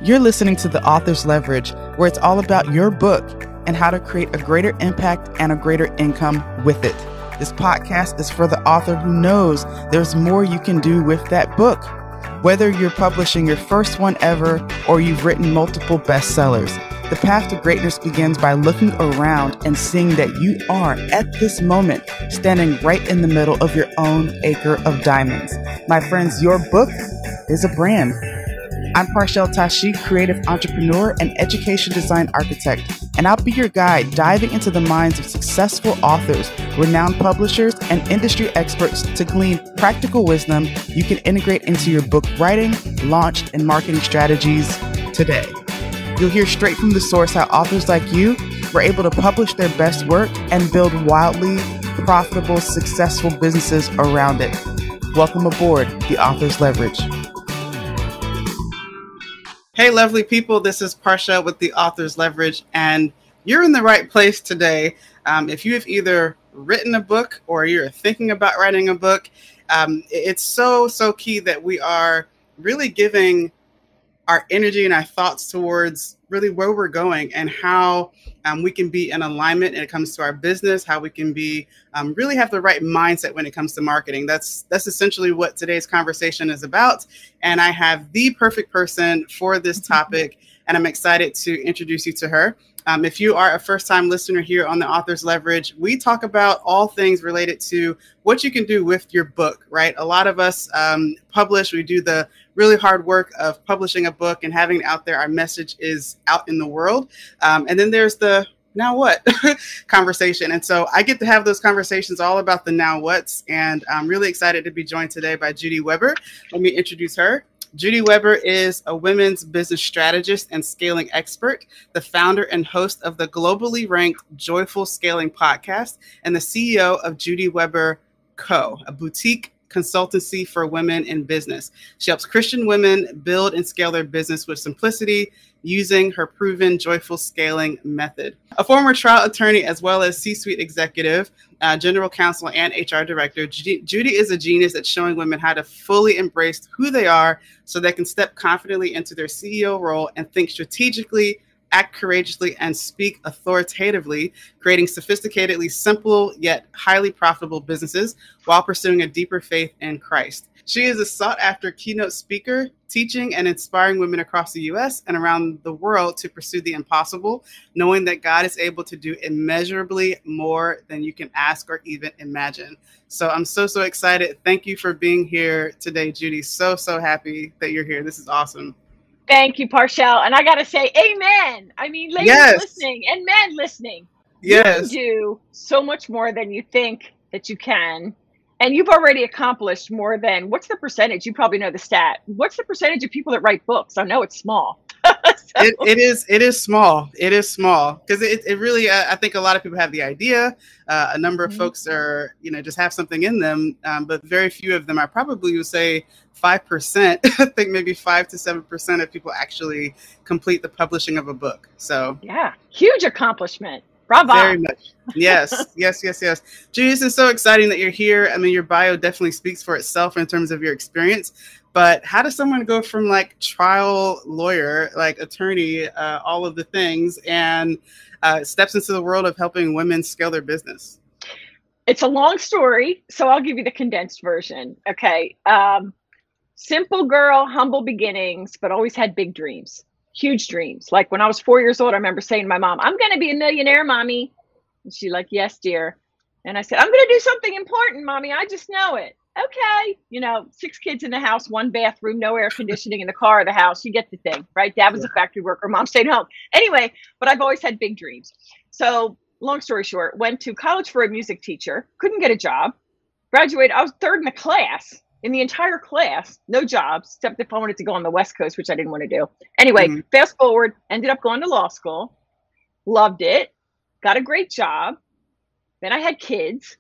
You're listening to The Author's Leverage, where it's all about your book and how to create a greater impact and a greater income with it. This podcast is for the author who knows there's more you can do with that book. Whether you're publishing your first one ever or you've written multiple bestsellers, the path to greatness begins by looking around and seeing that you are, at this moment, standing right in the middle of your own acre of diamonds. My friends, your book is a brand. I'm Parshell Tashi, creative entrepreneur and education design architect, and I'll be your guide diving into the minds of successful authors, renowned publishers, and industry experts to glean practical wisdom you can integrate into your book writing, launch, and marketing strategies today. You'll hear straight from the source how authors like you were able to publish their best work and build wildly profitable, successful businesses around it. Welcome aboard The Author's Leverage. Hey, lovely people, this is Parshell with The Author's Leverage, and you're in the right place today. If you have either written a book or you're thinking about writing a book, it's so key that we are really giving our energy and our thoughts towards really where we're going and how we can be in alignment when it comes to our business, how we can be really have the right mindset when it comes to marketing. That's essentially what today's conversation is about. And I have the perfect person for this topic, and I'm excited to introduce you to her. If you are a first-time listener here on The Author's Leverage, we talk about all things related to what you can do with your book, right? A lot of us publish, we do the really hard work of publishing a book and having it out there. Our message is out in the world. And then there's the now what conversation. And so I get to have those conversations all about the now what's. And I'm really excited to be joined today by Judy Weber. Let me introduce her. Judy Weber is a women's business strategist and scaling expert, the founder and host of the globally ranked Joyful Scaling podcast, and the CEO of Judy Weber Co., a boutique consultancy for women in business. She helps Christian women build and scale their business with simplicity using her proven joyful scaling method. A former trial attorney as well as C-suite executive, general counsel, and HR director, Judy is a genius at showing women how to fully embrace who they are so they can step confidently into their CEO role and think strategically, act courageously, and speak authoritatively, creating sophisticatedly simple yet highly profitable businesses while pursuing a deeper faith in Christ. She is a sought-after keynote speaker, teaching and inspiring women across the U.S. and around the world to pursue the impossible, knowing that God is able to do immeasurably more than you can ask or even imagine. So I'm so excited. Thank you for being here today, Judy. So happy that you're here. This is awesome. Thank you, Parshell. And I got to say, amen. I mean, ladies listening and men listening. You can do so much more than you think that you can. And you've already accomplished more than, what's the percentage? You probably know the stat. What's the percentage of people that write books? I know it's small. It is small. It is small because it really, I think a lot of people have the idea. A number of folks are, just have something in them, but very few of them, I probably would say 5%, I think maybe 5 to 7% of people actually complete the publishing of a book. So yeah, huge accomplishment. Bravo. Very much. Yes. Judy, this is so exciting that you're here. I mean, your bio definitely speaks for itself in terms of your experience. But how does someone go from like trial lawyer, like attorney, all of the things, and steps into the world of helping women scale their business? It's a long story, so I'll give you the condensed version. Okay. Simple girl, humble beginnings, but always had big dreams. Huge dreams. Like when I was 4 years old, I remember saying to my mom, I'm going to be a millionaire, mommy. And she's like, yes, dear. And I said, I'm going to do something important, mommy. I just know it. Okay. 6 kids in the house, 1 bathroom, no air conditioning in the car or the house. You get the thing, right? Dad was a factory worker. Mom stayed home. Anyway, but I've always had big dreams. So long story short, went to college for a music teacher, couldn't get a job, graduated. I was 3rd in the class. In the entire class, no jobs, except if I wanted to go on the West Coast, which I didn't want to do. Anyway, fast forward, ended up going to law school, loved it, got a great job. Then I had kids.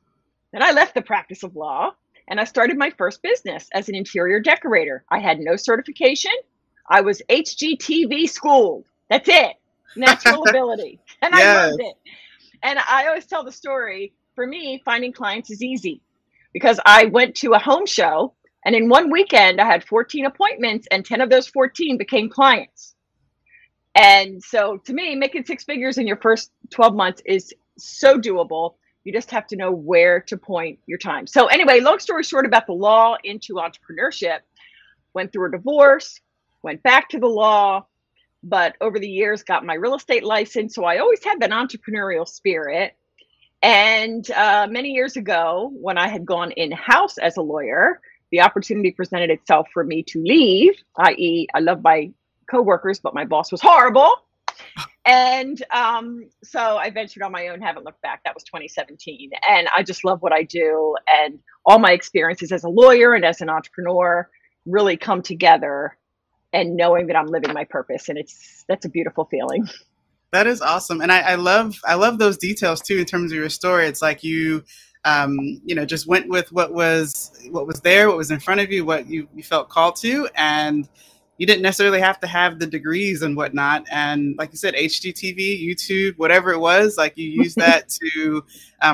Then I left the practice of law and I started my first business as an interior decorator. I had no certification. I was HGTV schooled. That's it. Natural ability. And I loved it. And I always tell the story, for me, finding clients is easy. Because I went to a home show and in one weekend I had 14 appointments and 10 of those 14 became clients. And so to me, making six figures in your first 12 months is so doable. You just have to know where to point your time. So anyway, long story short about the law into entrepreneurship, went through a divorce, went back to the law, but over the years got my real estate license. So I always had that entrepreneurial spirit. And many years ago, when I had gone in-house as a lawyer, the opportunity presented itself for me to leave, i.e. I love my coworkers, but my boss was horrible. And so I ventured on my own, haven't looked back. That was 2017. And I just love what I do. And all my experiences as a lawyer and as an entrepreneur really come together, and knowing that I'm living my purpose. And that's a beautiful feeling. That is awesome. And I love those details too, in terms of your story. It's like you, just went with what was there, what was in front of you, what you felt called to. And you didn't necessarily have to have the degrees and whatnot. And like you said, HGTV, YouTube, whatever it was, like you use that to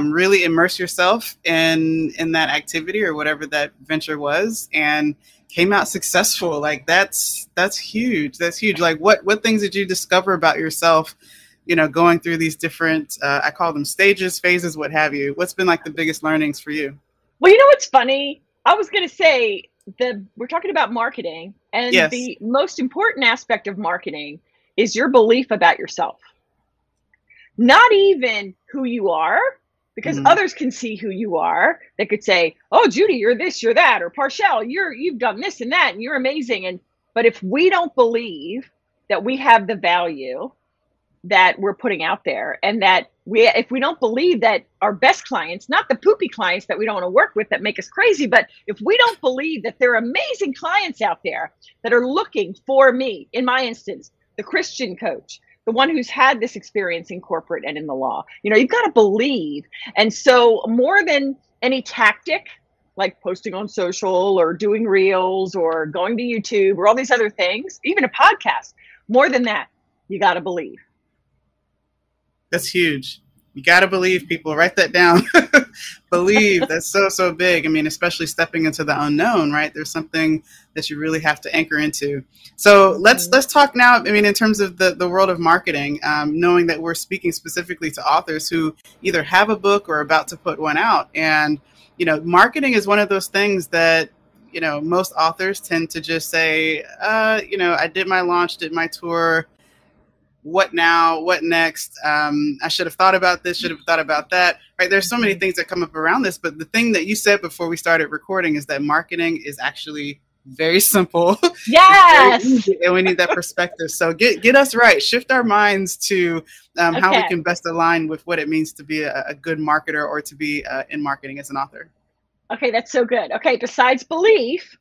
really immerse yourself in that activity or whatever that venture was, and came out successful. Like that's huge. That's huge. Like what things did you discover about yourself, going through these different, I call them stages, phases, what have you? What's been like the biggest learnings for you? Well, you know what's funny? I was going to say we're talking about marketing, and yes, the most important aspect of marketing is your belief about yourself. Not even who you are, because others can see who you are. They could say, "Oh, Judy, you're this, you're that," or "Parshell, you've done this and that, and you're amazing." But if we don't believe that we have the value that we're putting out there, and that if we don't believe that our best clients, not the poopy clients that we don't want to work with that make us crazy, but if we don't believe that there are amazing clients out there that are looking for me, in my instance, the Christian coach, the one who's had this experience in corporate and in the law, you've got to believe. And so more than any tactic, like posting on social or doing reels or going to YouTube or all these other things, even a podcast, more than that, you got to believe. That's huge. You got to believe, people. Write that down. Believe. That's so big. I mean, especially stepping into the unknown, right? There's something that you really have to anchor into. So let's talk now. I mean, in terms of the world of marketing, knowing that we're speaking specifically to authors who either have a book or are about to put one out. And, marketing is one of those things that, most authors tend to just say, I did my launch, did my tour. What now? What next? I should have thought about this, should have thought about that, right? There's so many things that come up around this, but the thing that you said before we started recording is that marketing is actually very simple. Yes. And we need that perspective. So get us right. Shift our minds to how we can best align with what it means to be a good marketer, or to be in marketing as an author. Okay, that's so good. Okay, besides belief,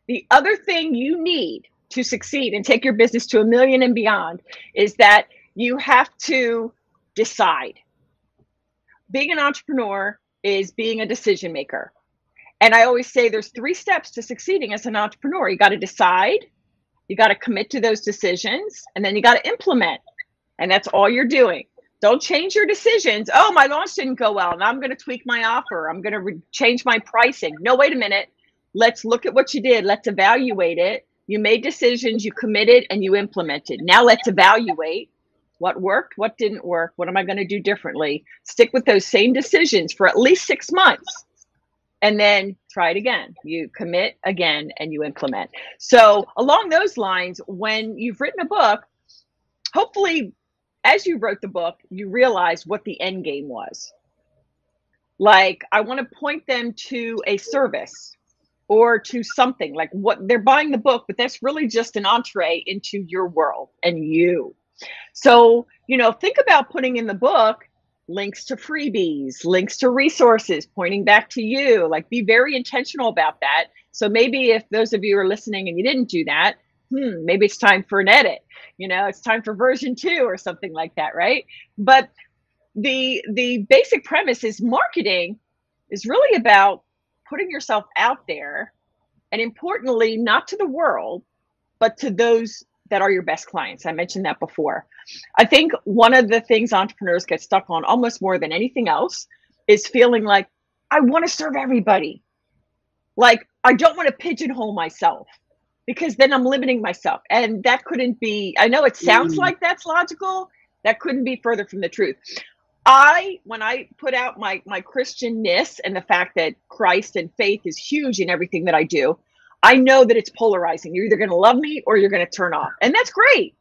the other thing you need to succeed and take your business to 1 million and beyond is that you have to decide. Being an entrepreneur is being a decision maker. And I always say there's 3 steps to succeeding as an entrepreneur. You got to decide, you got to commit to those decisions, and then you got to implement. And that's all you're doing. Don't change your decisions. Oh, my launch didn't go well. Now I'm going to tweak my offer. I'm going to change my pricing. No, wait a minute. Let's look at what you did. Let's evaluate it. You made decisions, you committed, and you implemented. Now let's evaluate what worked, what didn't work. What am I going to do differently? Stick with those same decisions for at least 6 months, and then try it again. You commit again and you implement. So along those lines, when you've written a book, hopefully as you wrote the book, you realized what the end game was. Like, I want to point them to a service or to something, like what they're buying the book, but that's really just an entree into your world and you. So, think about putting in the book links to freebies, links to resources, pointing back to you. Like, be very intentional about that. So maybe if those of you are listening and you didn't do that, maybe it's time for an edit. It's time for version 2 or something like that, right? But the basic premise is marketing is really about putting yourself out there, and importantly, not to the world, but to those that are your best clients. I mentioned that before. I think one of the things entrepreneurs get stuck on almost more than anything else is feeling like, I want to serve everybody. Like, I don't want to pigeonhole myself, because then I'm limiting myself. And that couldn't be, I know it sounds like that's logical. That couldn't be further from the truth. When I put out my Christianness and the fact that Christ and faith is huge in everything that I do, I know that it's polarizing. You're either going to love me or you're going to turn off. And that's great.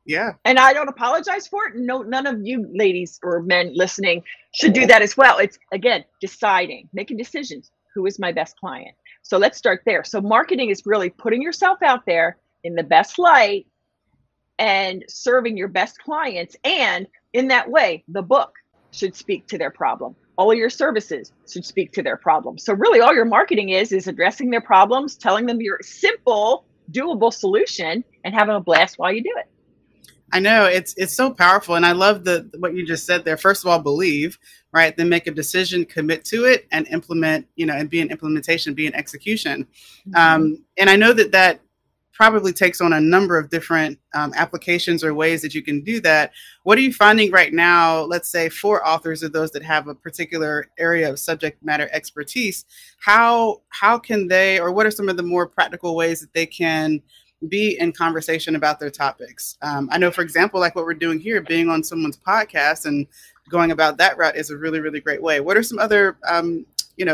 Yeah. And I don't apologize for it. No, none of you ladies or men listening should do that as well. It's, again, deciding, making decisions. Who is my best client? So let's start there. So marketing is really putting yourself out there in the best light and serving your best clients. And in that way, the book should speak to their problem. All of your services should speak to their problem. So really all your marketing is addressing their problems, telling them your simple, doable solution, and having a blast while you do it. I know it's so powerful. And I love what you just said there. First of all, believe, right? Then make a decision, commit to it, and implement, and be an implementation, be an execution. And I know that probably takes on a number of different applications or ways that you can do that. What are you finding right now, let's say for authors or those that have a particular area of subject matter expertise, how can they, or what are some of the more practical ways that they can be in conversation about their topics? I know, for example, like what we're doing here, being on someone's podcast and going about that route is a really, really great way. What are some other,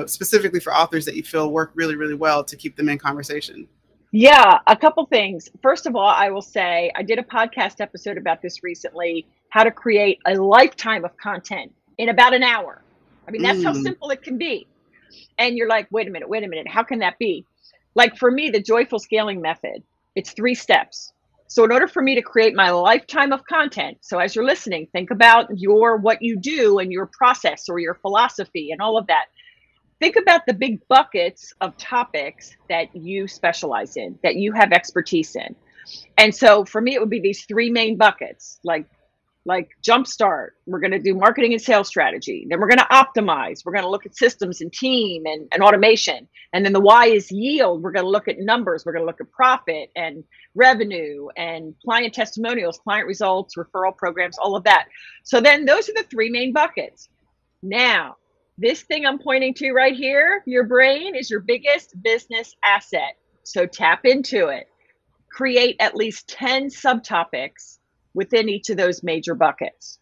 specifically for authors that you feel work really, really well to keep them in conversation? Yeah, a couple things. First of all, I will say I did a podcast episode about this recently, how to create a lifetime of content in about an hour. I mean, that's how simple it can be. And you're like, wait a minute, how can that be? Like for me, the joyful scaling method, it's 3 steps. So in order for me to create my lifetime of content, so as you're listening, think about what you do and your process or your philosophy and all of that. Think about the big buckets of topics that you specialize in, that you have expertise in. And so for me, it would be these 3 main buckets, like Jumpstart. We're going to do marketing and sales strategy. Then we're going to optimize. We're going to look at systems and team and automation. And then the Y is yield. We're going to look at numbers. We're going to look at profit and revenue and client testimonials, client results, referral programs, all of that. So then those are the 3 main buckets. Now, this thing I'm pointing to right here, your brain is your biggest business asset. So tap into it. Create at least 10 subtopics within each of those major buckets.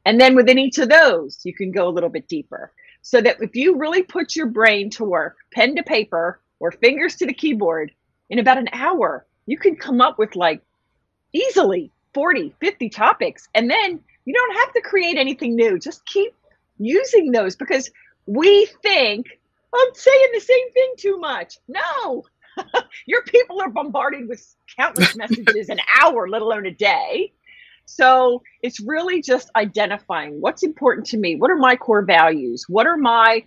And then within each of those, you can go a little bit deeper. So that if you really put your brain to work, pen to paper or fingers to the keyboard, in about an hour, you can come up with like easily 40, 50 topics. And then you don't have to create anything new. Just keep using those, because we think, I'm saying the same thing too much. No, your people are bombarded with countless messages an hour, let alone a day. So it's really just identifying what's important to me. What are my core values? What are my,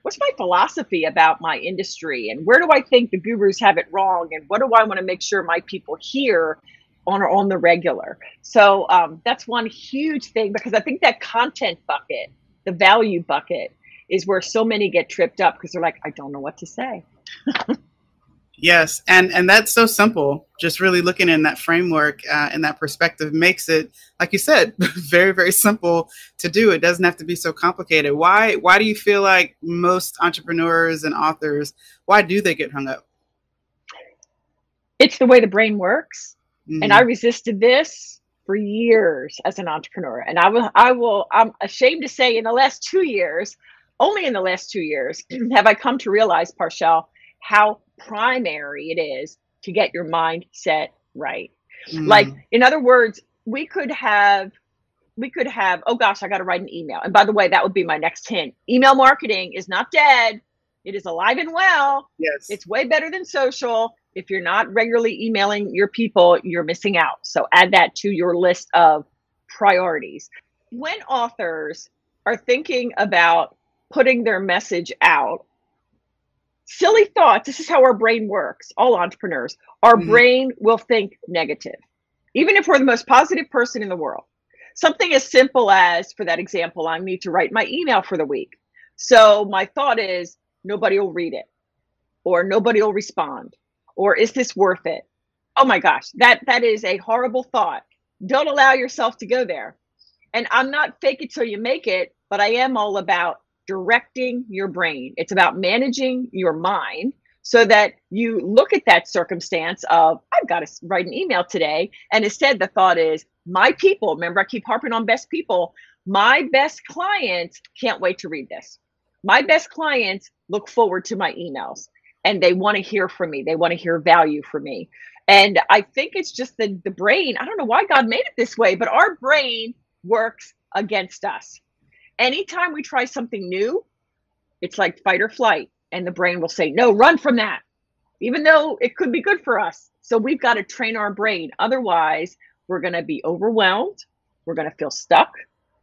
what's my philosophy about my industry? And where do I think the gurus have it wrong? And what do I want to make sure my people hear on the regular? So that's one huge thing, because I think that content bucket, the value bucket, is where so many get tripped up because they're like, I don't know what to say. Yes. And that's so simple. Just really looking in that framework and that perspective makes it, like you said, very, very simple to do. It doesn't have to be so complicated. Why do you feel like most entrepreneurs and authors, why do they get hung up? It's the way the brain works. And I resisted this for years as an entrepreneur. And I'm ashamed to say in the last 2 years, only in the last 2 years, have I come to realize, Parshell, how primary it is to get your mindset right. Like, in other words, we could have, oh gosh, I got to write an email. And by the way, that would be my next hint. Email marketing is not dead. It is alive and well. Yes. It's way better than social. If you're not regularly emailing your people, you're missing out. So add that to your list of priorities. When authors are thinking about putting their message out, silly thoughts, this is how our brain works, all entrepreneurs, our brain will think negative, even if we're the most positive person in the world. Something as simple as, for that example, I need to write my email for the week. So my thought is, nobody will read it, or nobody will respond. Or is this worth it? Oh my gosh, that is a horrible thought. Don't allow yourself to go there. And I'm not fake it till you make it, but I am all about directing your brain. It's about managing your mind so that you look at that circumstance of, I've got to write an email today. And instead, the thought is, my people, remember, I keep harping on best people, my best clients can't wait to read this. My best clients look forward to my emails and they want to hear from me. They want to hear value from me. And I think it's just the brain. I don't know why God made it this way, but our brain works against us. Anytime we try something new, it's like fight or flight. And the brain will say, no, run from that, even though it could be good for us. So we've got to train our brain. Otherwise, we're going to be overwhelmed. We're going to feel stuck.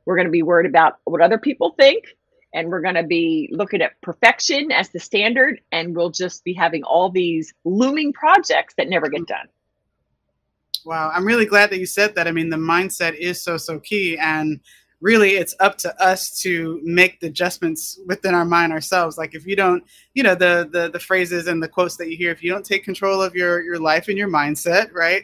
We're going to be worried about what other people think. And we're going to be looking at perfection as the standard. And we'll just be having all these looming projects that never get done. Wow. I'm really glad that you said that. I mean, the mindset is so key. And really, it's up to us to make the adjustments within our mind ourselves. Like if you don't, you know, the phrases and the quotes that you hear, if you don't take control of your life and your mindset, right,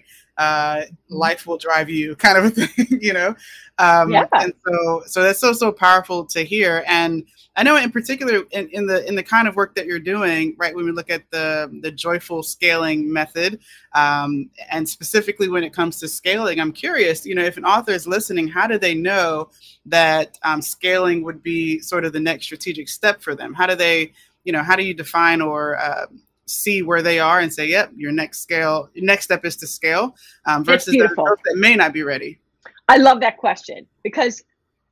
life will drive you, kind of a thing, you know. Yeah. And so that's so powerful to hear. And I know in particular in the kind of work that you're doing, right, when we look at the joyful scaling method, and specifically when it comes to scaling, I'm curious, you know, if an author is listening, how do they know that scaling would be sort of the next strategic step for them? How do they, you know, how do you define or see where they are and say, yep, your next step is to scale, versus those that may not be ready? I love that question, because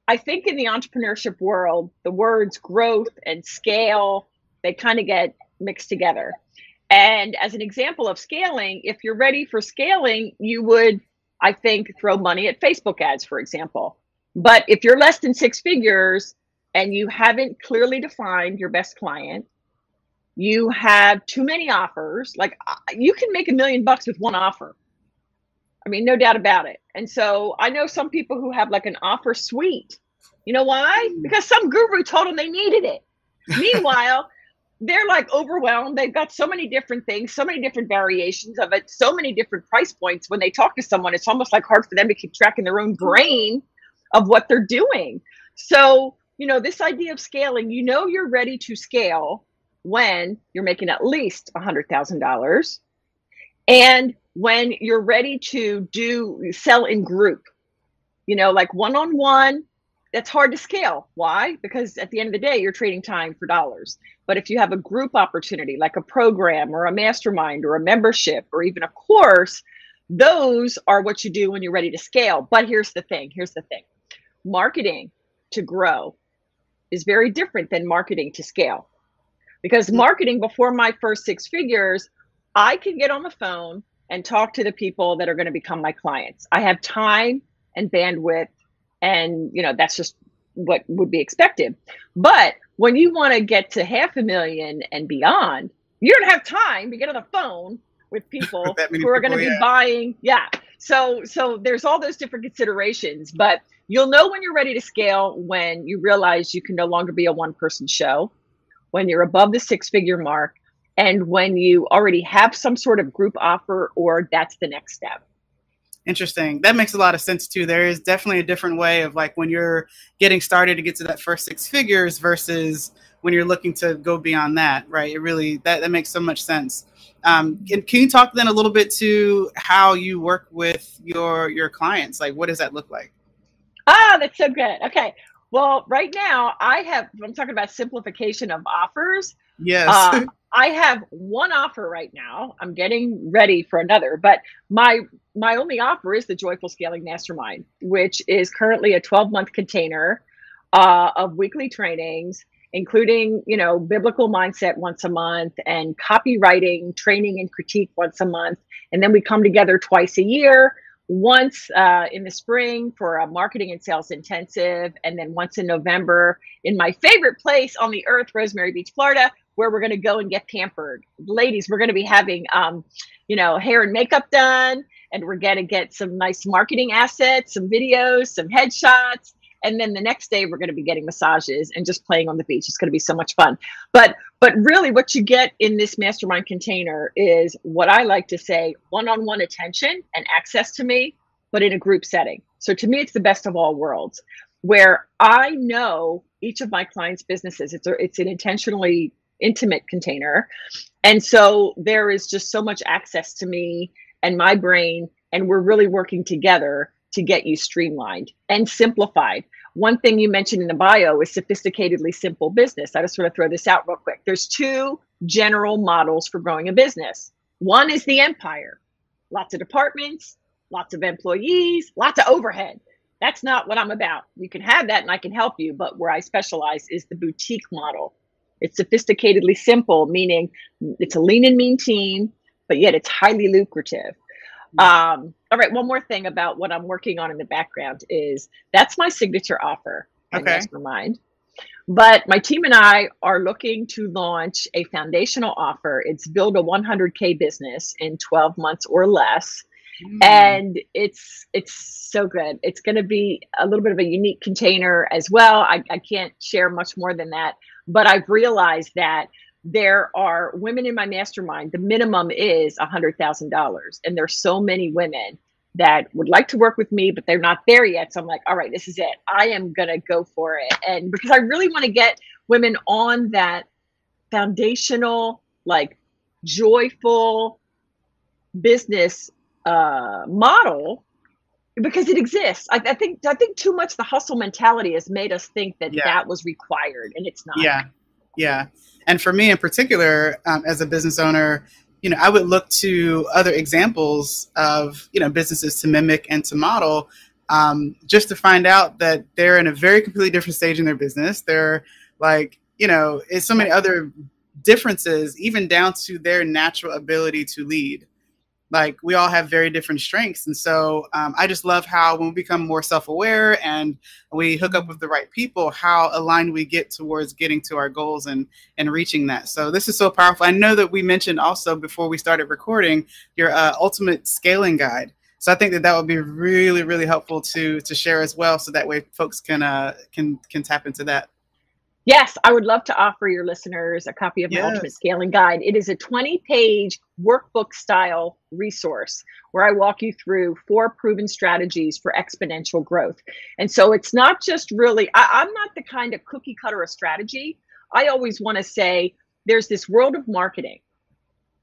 I think in the entrepreneurship world, the words growth and scale, they kind of get mixed together. And as an example of scaling, if you're ready for scaling, you would, I think, throw money at Facebook ads, for example. But if you're less than 6 figures and you haven't clearly defined your best client, you have too many offers. Like, you can make $1 million with one offer. I mean, no doubt about it. And so I know some people who have like an offer suite. You know why? Because some guru told them they needed it. Meanwhile, they're like overwhelmed. They've got so many different things, so many different variations of it, so many different price points. When they talk to someone, it's almost like hard for them to keep track in their own brain of what they're doing. So, you know, this idea of scaling, you know, you're ready to scale when you're making at least $100,000, and when you're ready to sell in group, you know, like one-on-one. That's hard to scale. Why? Because at the end of the day, you're trading time for dollars. But if you have a group opportunity, like a program or a mastermind or a membership or even a course, those are what you do when you're ready to scale. But here's the thing. Marketing to grow is very different than marketing to scale. Because marketing before my first 6 figures, I can get on the phone and talk to the people that are going to become my clients. I have time and bandwidth. And, you know, that's just what would be expected. But when you want to get to $500,000 and beyond, you don't have time to get on the phone with people who are going to be buying. Yeah. So there's all those different considerations, but you'll know when you're ready to scale when you realize you can no longer be a one-person show, when you're above the 6-figure mark, and when you already have some sort of group offer, or that's the next step. Interesting. That makes a lot of sense too. There is definitely a different way of like when you're getting started to get to that first 6 figures versus when you're looking to go beyond that, right? It really, that makes so much sense. Can you talk then a little bit to how you work with your clients? Like, what does that look like? Ah, that's so good. Okay. Well, right now I'm talking about simplification of offers. Yes. I have one offer right now. I'm getting ready for another, but my only offer is the Joyful Scaling Mastermind, which is currently a 12-month container of weekly trainings, including, you know, biblical mindset once a month and copywriting training and critique once a month. And then we come together twice a year, once in the spring for a marketing and sales intensive, and then once in November in my favorite place on the earth, Rosemary Beach, Florida, where we're going to go and get pampered. Ladies, we're going to be having, you know, hair and makeup done, and we're going to get some nice marketing assets, some videos, some headshots. And then the next day we're going to be getting massages and just playing on the beach. It's going to be so much fun. But really what you get in this mastermind container is what I like to say, one-on-one attention and access to me, but in a group setting. So to me, it's the best of all worlds, where I know each of my clients' businesses. It's an intentionally intimate container. And so there is just so much access to me and my brain, and we're really working together to get you streamlined and simplified. One thing you mentioned in the bio is sophisticatedly simple business. I just want to throw this out real quick. There's two general models for growing a business. One is the empire, lots of departments, lots of employees, lots of overhead. That's not what I'm about. You can have that and I can help you, but where I specialize is the boutique model. It's sophisticatedly simple, meaning it's a lean and mean team, but yet it's highly lucrative. All right, one more thing about what I'm working on in the background is that's my signature offer at Mastermind. But my team and I are looking to launch a foundational offer. It's build a 100K business in 12 months or less. And it's so good. It's going to be a little bit of a unique container as well. I can't share much more than that, but I've realized that there are women in my mastermind. The minimum is $100,000. And there's so many women that would like to work with me, but they're not there yet. So I'm like, all right, this is it. I am going to go for it. And because I really want to get women on that foundational, like joyful business model, because it exists. I think too much the hustle mentality has made us think that that was required, and it's not. Yeah. And for me in particular, as a business owner, I would look to other examples of, businesses to mimic and to model, just to find out that they're in a very completely different stage in their business. They're like, it's so many other differences, even down to their natural ability to lead. Like, we all have very different strengths. And so I just love how when we become more self-aware and we hook up with the right people, how aligned we get towards getting to our goals and reaching that. So this is so powerful. I know that we mentioned also before we started recording your ultimate scaling guide. So I think that would be really, really helpful to share as well. So that way folks can tap into that. Yes, I would love to offer your listeners a copy of my Ultimate Scaling Guide. It is a 20-page workbook style resource where I walk you through 4 proven strategies for exponential growth. And so it's not just really, I'm not the kind of cookie cutter of strategy. I always want to say there's this world of marketing,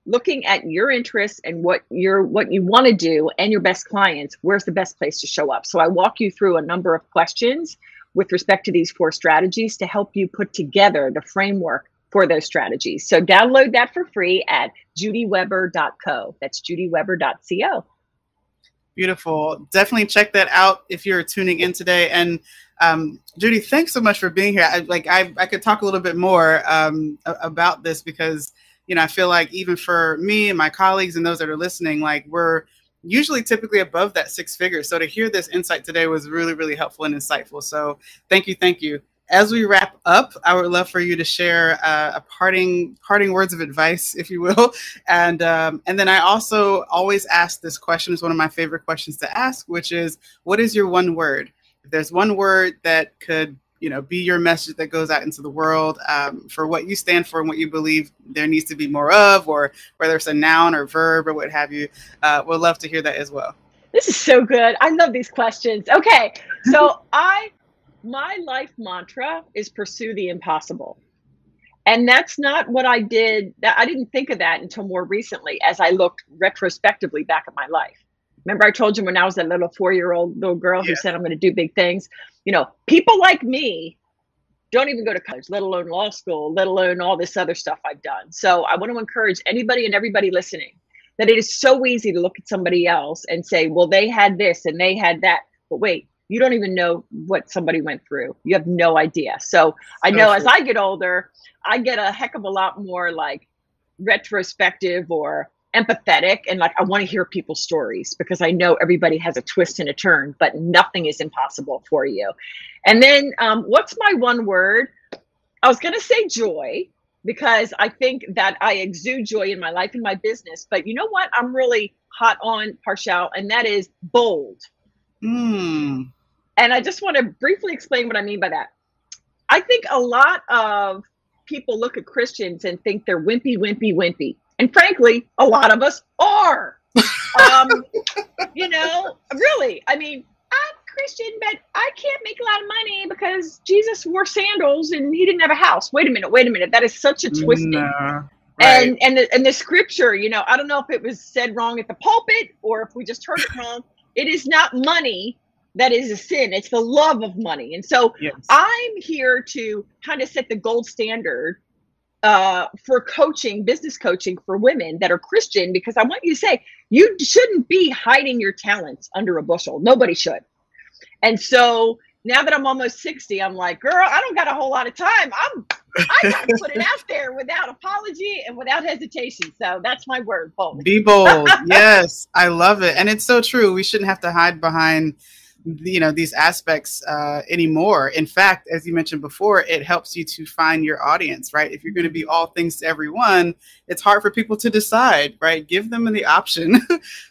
looking at your interests and what you want to do and your best clients. Where's the best place to show up? So I walk you through a number of questions with respect to these 4 strategies to help you put together the framework for those strategies. So download that for free at judyweber.co. That's judyweber.co. Beautiful. Definitely check that out if you're tuning in today. And Judy, thanks so much for being here. I could talk a little bit more about this because, I feel like even for me and my colleagues and those that are listening, like we're usually typically above that 6 figures. So to hear this insight today was really, really helpful and insightful. So thank you. Thank you. As we wrap up, I would love for you to share a parting words of advice, if you will. And then I also always ask this question. It's one of my favorite questions to ask, which is, what is your one word? If there's one word that could, be your message that goes out into the world for what you stand for and what you believe there needs to be more of, or whether it's a noun or verb or what have you, we'll love to hear that as well. This is so good. I love these questions. Okay. So my life mantra is pursue the impossible. And that's not what I did. I didn't think of that until more recently as I looked retrospectively back at my life. Remember I told you when I was a little 4-year-old little girl who said, I'm going to do big things. People like me don't even go to college, let alone law school, let alone all this other stuff I've done. So I want to encourage anybody and everybody listening that it is so easy to look at somebody else and say, well, they had this and they had that. But wait, you don't even know what somebody went through. You have no idea. So I know as I get older, I get a heck of a lot more like retrospective or empathetic, and like I want to hear people's stories because I know everybody has a twist and a turn, but nothing is impossible for you. And then what's my one word? I was going to say joy, because I think that I exude joy in my life and my business. But you know what? I'm really hot on, Parshall, and that is bold. And I just want to briefly explain what I mean by that. I think a lot of people look at Christians and think they're wimpy, wimpy, wimpy. And frankly, a lot of us are, really, I mean, I'm Christian, but I can't make a lot of money because Jesus wore sandals and he didn't have a house. Wait a minute. That is such a twisting. Right. And the scripture, you know, I don't know if it was said wrong at the pulpit or if we just heard it wrong. It is not money that is a sin. It's the love of money. And so Yes. I'm here to kind of set the gold standard for coaching, business coaching for women that are Christian, because I want you to say, you shouldn't be hiding your talents under a bushel. Nobody should. And so now that I'm almost 60, I'm like, girl, I don't got a whole lot of time. I got to put it out there without apology and without hesitation. So that's my word, bold. Be bold. Yes, I love it. And it's so true. We shouldn't have to hide behind, you know, these aspects anymore. In fact, as you mentioned before, it helps you to find your audience, right? If you're going to be all things to everyone, it's hard for people to decide, right? Give them the option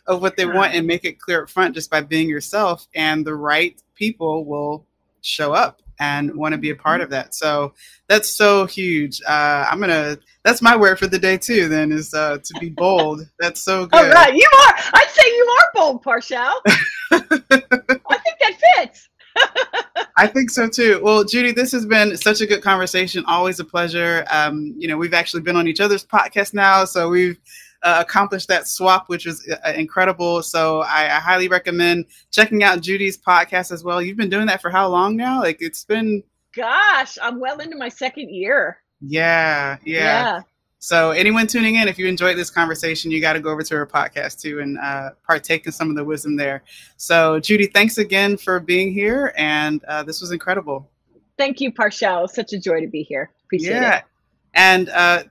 of what they want and make it clear up front just by being yourself, and the right people will show up and want to be a part of that. So that's so huge. That's my word for the day too, then, is to be bold. That's so good. All right. You are. I'd say you are bold, Parshall. I think that fits. I think so too. Well, Judy, this has been such a good conversation. Always a pleasure. You know, we've actually been on each other's podcast now, so we've accomplished that swap, which was incredible. So I highly recommend checking out Judy's podcast as well. You've been doing that for how long now? Like, it's been... Gosh, I'm well into my second year. Yeah. So anyone tuning in, if you enjoyed this conversation, you got to go over to her podcast too and partake in some of the wisdom there. So Judy, thanks again for being here. And this was incredible. Thank you, Parshall. Such a joy to be here. Appreciate it. And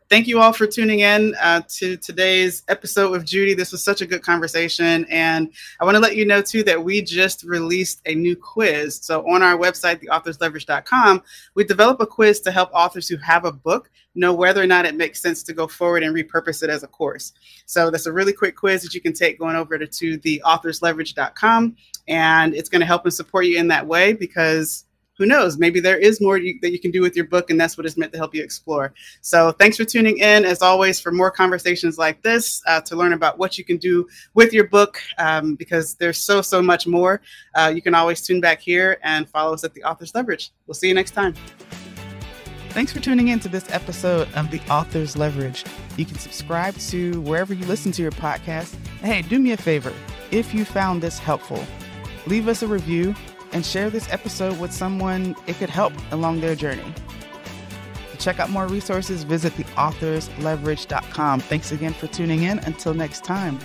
thank you all for tuning in to today's episode with Judy. This was such a good conversation. And I want to let you know, too, that we just released a new quiz. So on our website, theauthorsleverage.com, we develop a quiz to help authors who have a book know whether or not it makes sense to go forward and repurpose it as a course. So that's a really quick quiz that you can take going over to theauthorsleverage.com. And it's going to help and support you in that way, because who knows, maybe there is more that you can do with your book, and that's what it's meant to help you explore. So thanks for tuning in, as always, for more conversations like this, to learn about what you can do with your book, because there's so much more. You can always tune back here and follow us at The Author's Leverage. We'll see you next time. Thanks for tuning in to this episode of The Author's Leverage. You can subscribe to wherever you listen to your podcast. Hey, do me a favor. If you found this helpful, leave us a review and share this episode with someone it could help along their journey. To check out more resources, visit theauthorsleverage.com. Thanks again for tuning in. Until next time.